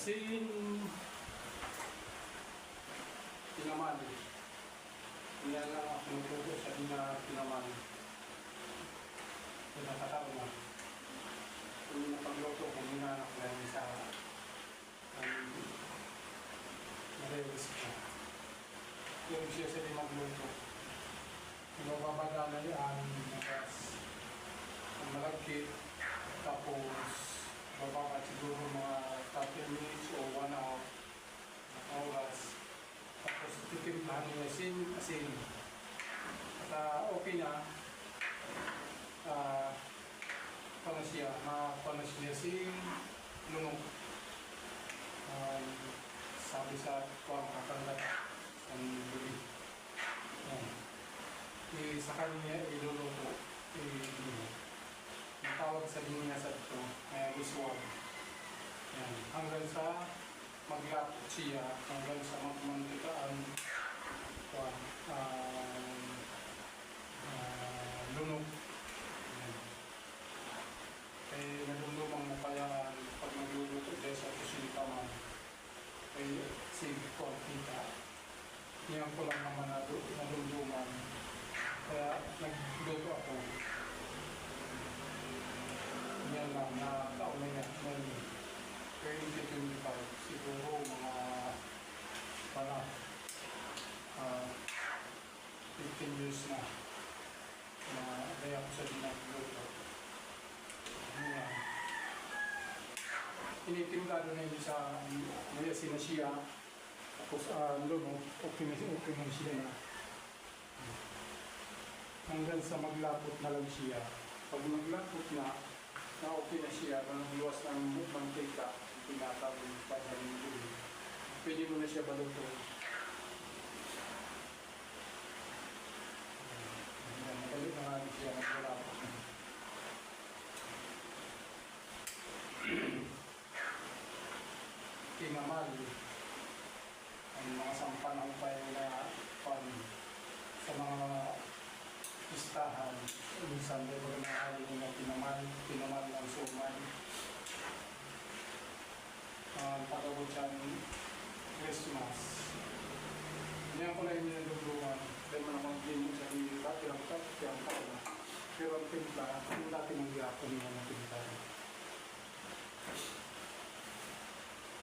Asin, pinamali. Yan lang ako nagtuto sa pinamali. Pinakataon na. Kung napagluto, kung hinanak na yan sa narewis ko. Yung siya sa magluto. Pinababagala yan, ang malagkit, tapos bababa siguro mga 30 minutes o 1 hour na oras. Tapos titimplahan niya asin. At okay na. Panas siya lunok. Sabi sa kuwang kakanggat ang buli. Sa kanya iluluto. Matawag sa linya sa ito, iswag. Hanggang sa maglapot siya, hanggang sa magmantikaan, lunok. Kaya nalulumang mo kaya pag magluluto dahil sa kusinta man. Kaya sige ko ang kita. Yan ko lang naman naluluman. Kaya nagluto ako. Yan lang na taon na yan. 2025, siguro mga 15 years na kaya ako sa dinagluto. Ayan. Initimplado na yun sa mayasin na siya. Tapos okay na siya na. Hanggang sa maglapot na lang siya. Pag maglapot na okay na siya, luwas ng mantika, tinatawag pa sa linggo. Pwede mo na siya balutuin. Madali na nga siya maglapot. Pinamali ang mga sampanang pa yung sa mga listahan. Minsan din ko na na pinamal ng sumay. Pagkabot siya ng Christmas. Hindi ko na yung niluluwan. Dahil man akong din sa hirap, tirang na. Pero ang timpla, yung dati ng yapon niya na timpla.